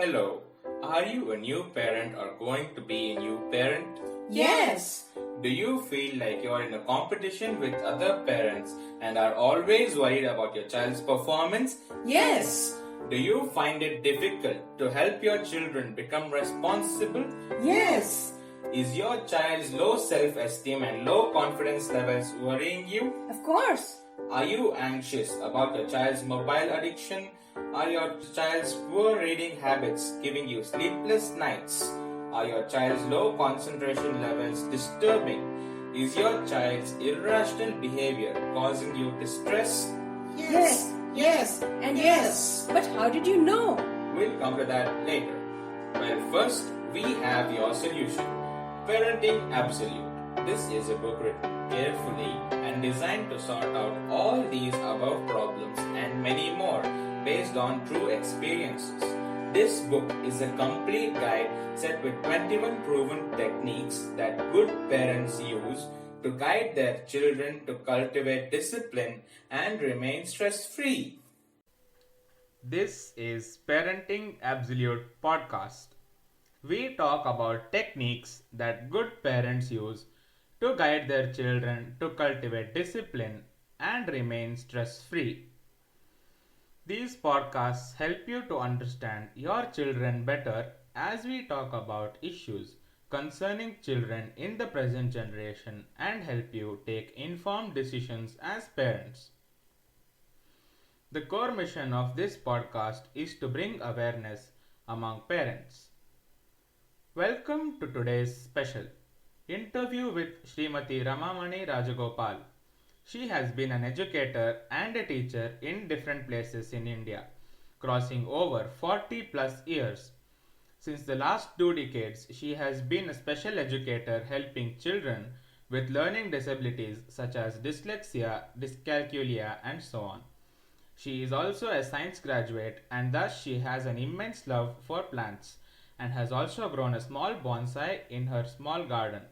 Hello, are you a new parent or going to be a new parent? Yes. Do you feel like you're in a competition with other parents and are always worried about your child's performance? Yes. Do you find it difficult to help your children become responsible? Yes. Is your child's low self-esteem and low confidence levels worrying you? Of course. Are you anxious about your child's mobile addiction? Are your child's poor reading habits giving you sleepless nights? Are your child's low concentration levels disturbing? Is your child's irrational behavior causing you distress? Yes. Yes. And yes. But how did you know? We'll come to that later. Well, first, we have your solution. Parenting Absolute. This is a book written carefully and designed to sort out all these above problems and many more based on true experiences. This book is a complete guide set with 21 proven techniques that good parents use to guide their children to cultivate discipline and remain stress-free. This is Parenting Absolute Podcast. We talk about techniques that good parents use to guide their children to cultivate discipline and remain stress-free. These podcasts help you to understand your children better as we talk about issues concerning children in the present generation and help you take informed decisions as parents. The core mission of this podcast is to bring awareness among parents. Welcome to today's special interview with Srimati Ramamani Rajagopal. She has been an educator and a teacher in different places in India, crossing over 40 plus years. Since the last 2 decades, she has been a special educator helping children with learning disabilities such as dyslexia, dyscalculia, and so on. She is also a science graduate and thus she has an immense love for plants and has also grown a small bonsai in her small garden.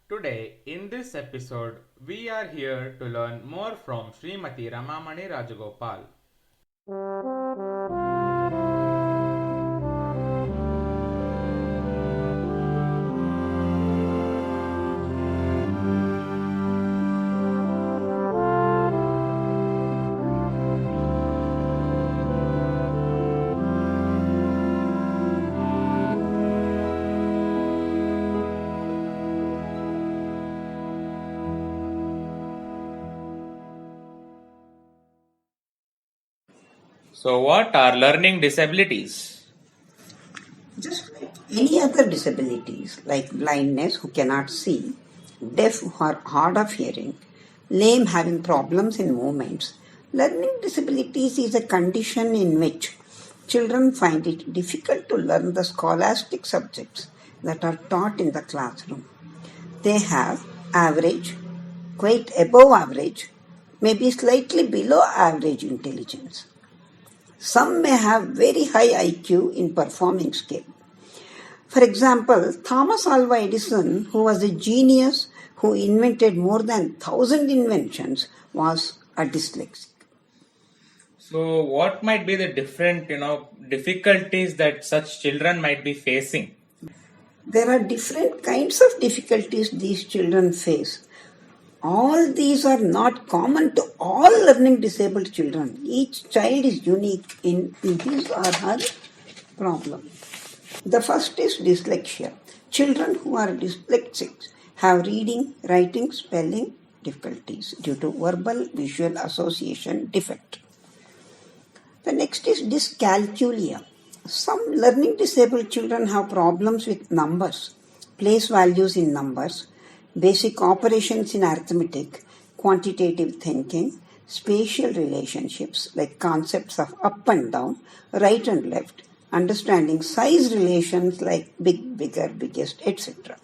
Today, in this episode, we are here to learn more from Srimati Ramamani Rajagopal. So, what are learning disabilities? Just like any other disabilities, like blindness who cannot see, deaf who are hard of hearing, lame having problems in movements, learning disabilities is a condition in which children find it difficult to learn the scholastic subjects that are taught in the classroom. They have average, quite above average, maybe slightly below average intelligence. Some may have very high IQ in performing skill. For example, Thomas Alva Edison, who was a genius who invented more than 1,000 inventions, was a dyslexic. So, what might be the different, difficulties that such children might be facing? There are different kinds of difficulties these children face. All these are not common to all learning disabled children. Each child is unique in his or her problem. The first is dyslexia. Children who are dyslexic have reading, writing, spelling difficulties due to verbal visual association defect. The next is dyscalculia. Some learning disabled children have problems with numbers, place values in numbers, basic operations in arithmetic, quantitative thinking, spatial relationships like concepts of up and down, right and left, understanding size relations like big, bigger, biggest, etc.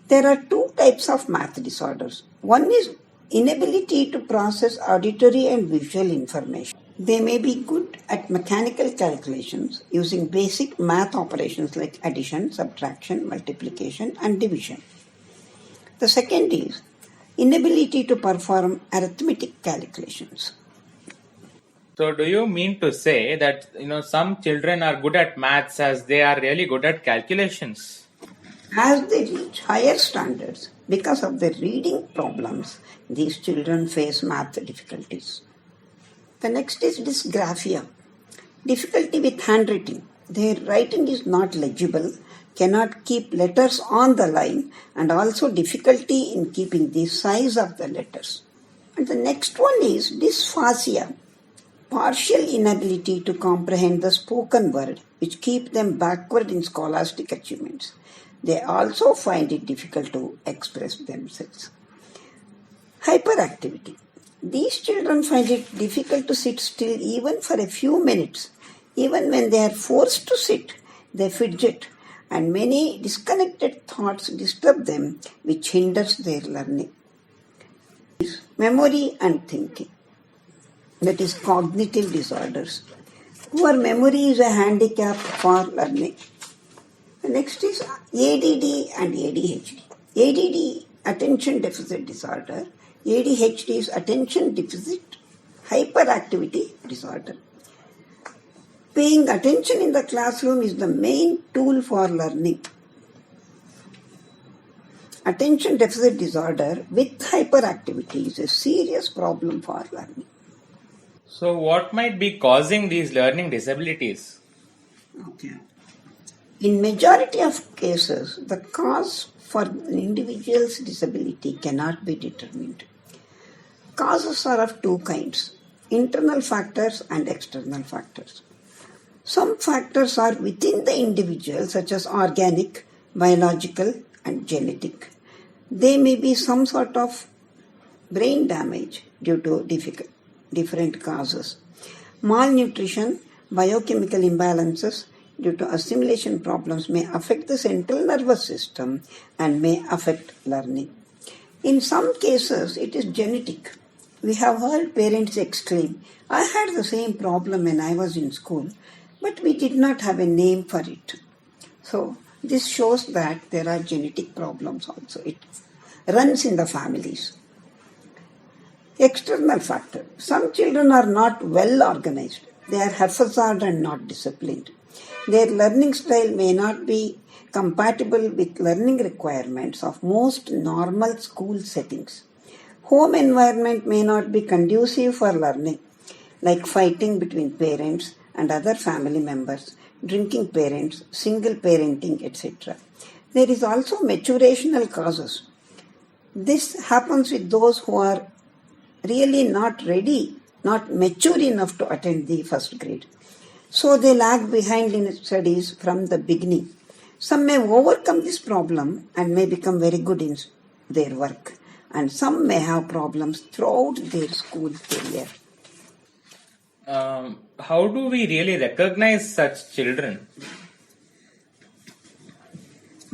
There are 2 types of math disorders. One is inability to process auditory and visual information. They may be good at mechanical calculations using basic math operations like addition, subtraction, multiplication, and division. The second is inability to perform arithmetic calculations. So do you mean to say that some children are good at maths as they are really good at calculations? As they reach higher standards, because of their reading problems, these children face math difficulties. The next is dysgraphia, difficulty with handwriting. Their writing is not legible, cannot keep letters on the line, and also difficulty in keeping the size of the letters. And the next one is dysphasia, partial inability to comprehend the spoken word, which keep them backward in scholastic achievements. They also find it difficult to express themselves. Hyperactivity. These children find it difficult to sit still even for a few minutes. Even when they are forced to sit, they fidget, and many disconnected thoughts disturb them, which hinders their learning. Memory and thinking. That is cognitive disorders. Poor memory is a handicap for learning. The next is ADD and ADHD. ADD, attention deficit disorder. ADHD is attention deficit hyperactivity disorder. Paying attention in the classroom is the main tool for learning. Attention deficit disorder with hyperactivity is a serious problem for learning. So what might be causing these learning disabilities? Okay. In majority of cases, the cause for an individual's disability cannot be determined. Causes are of two kinds, internal factors and external factors. Some factors are within the individual, such as organic, biological, and genetic. They may be some sort of brain damage due to different causes. Malnutrition, biochemical imbalances due to assimilation problems may affect the central nervous system and may affect learning. In some cases, it is genetic. We have heard parents exclaim, "I had the same problem when I was in school, but we did not have a name for it." So, this shows that there are genetic problems also. It runs in the families. External factor. Some children are not well organized. They are haphazard and not disciplined. Their learning style may not be compatible with learning requirements of most normal school settings. Home environment may not be conducive for learning, like fighting between parents and other family members, drinking parents, single parenting, etc. There is also maturational causes. This happens with those who are really not ready, not mature enough to attend the first grade. So they lag behind in studies from the beginning. Some may overcome this problem and may become very good in their work, and some may have problems throughout their school career. How do we really recognize such children?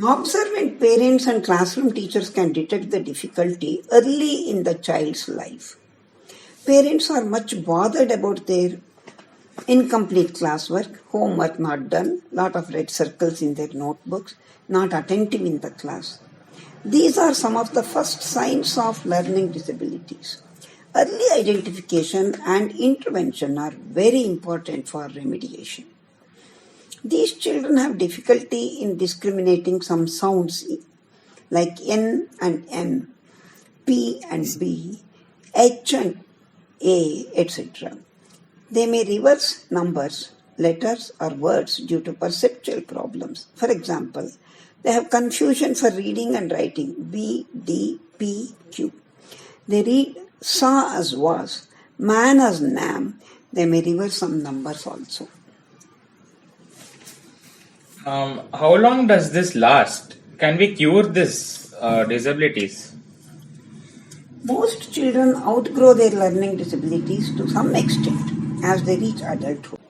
Observant parents and classroom teachers can detect the difficulty early in the child's life. Parents are much bothered about their incomplete classwork, homework not done, lot of red circles in their notebooks, not attentive in the class. These are some of the first signs of learning disabilities. Early identification and intervention are very important for remediation. These children have difficulty in discriminating some sounds like N and M, P and B, H and A, etc. They may reverse numbers, letters, or words due to perceptual problems. For example, they have confusion for reading and writing B, D, P, Q. They read saw as was, man as nam. They may reverse some numbers also. How long does this last? Can we cure this disabilities? Most children outgrow their learning disabilities to some extent as they reach adulthood.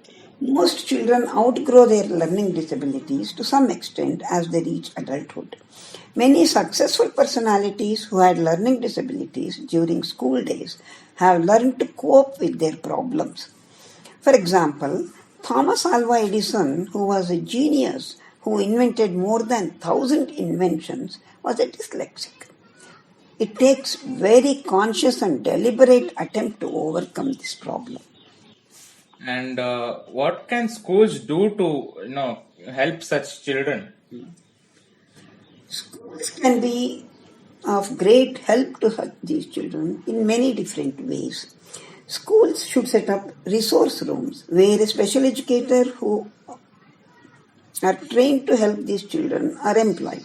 Most children outgrow their learning disabilities to some extent as they reach adulthood. Many successful personalities who had learning disabilities during school days have learned to cope with their problems. For example, Thomas Alva Edison, who was a genius who invented more than 1,000 inventions, was a dyslexic. It takes very conscious and deliberate attempt to overcome this problem. And what can schools do to help such children? Schools can be of great help to these children in many different ways. Schools should set up resource rooms where a special educator who are trained to help these children are employed.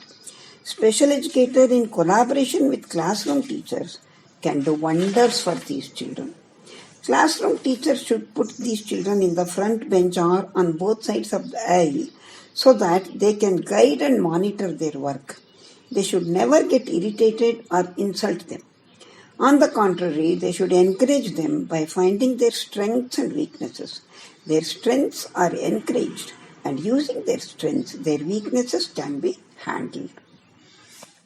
Special educator in collaboration with classroom teachers can do wonders for these children. Classroom teachers should put these children in the front bench or on both sides of the aisle so that they can guide and monitor their work. They should never get irritated or insult them. On the contrary, they should encourage them by finding their strengths and weaknesses. Their strengths are encouraged, and using their strengths, their weaknesses can be handled.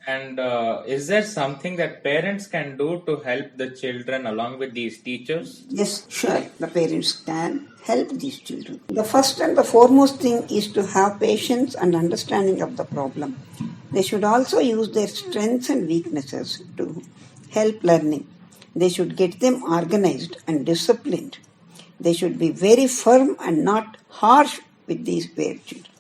And is there something that parents can do to help the children along with these teachers? Yes, sure, the parents can help these children. The first and the foremost thing is to have patience and understanding of the problem. They should also use their strengths and weaknesses to help learning. They should get them organized and disciplined. They should be very firm and not harsh with these bare children.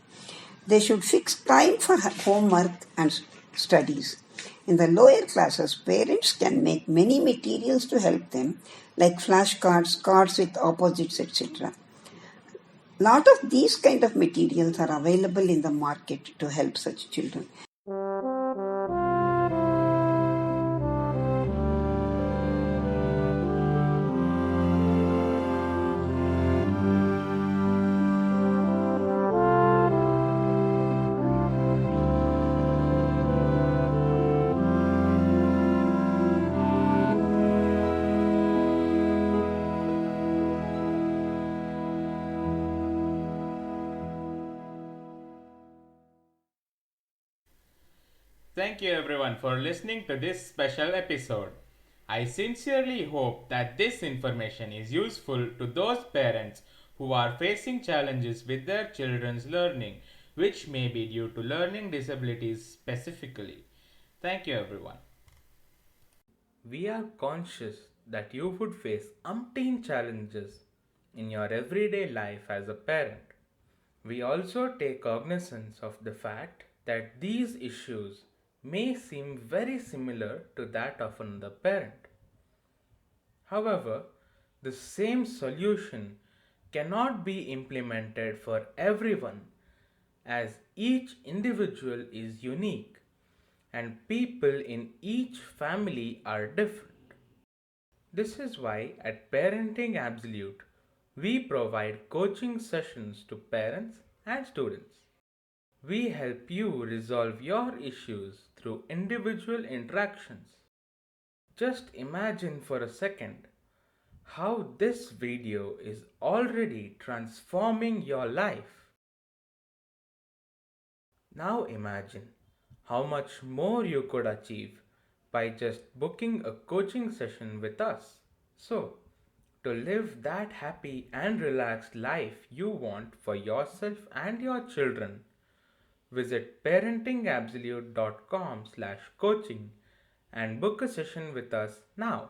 They should fix time for homework and studies. In the lower classes, parents can make many materials to help them, like flashcards, cards with opposites, etc. Lot of these kind of materials are available in the market to help such children. Thank you everyone for listening to this special episode. I sincerely hope that this information is useful to those parents who are facing challenges with their children's learning, which may be due to learning disabilities specifically. Thank you everyone. We are conscious that you would face umpteen challenges in your everyday life as a parent. We also take cognizance of the fact that these issues may seem very similar to that of another parent. However, the same solution cannot be implemented for everyone as each individual is unique and people in each family are different. This is why at Parenting Absolute we provide coaching sessions to parents and students. We help you resolve your issues through individual interactions. Just imagine for a second how this video is already transforming your life. Now imagine how much more you could achieve by just booking a coaching session with us. So, to live that happy and relaxed life you want for yourself and your children, visit parentingabsolute.com/coaching and book a session with us now.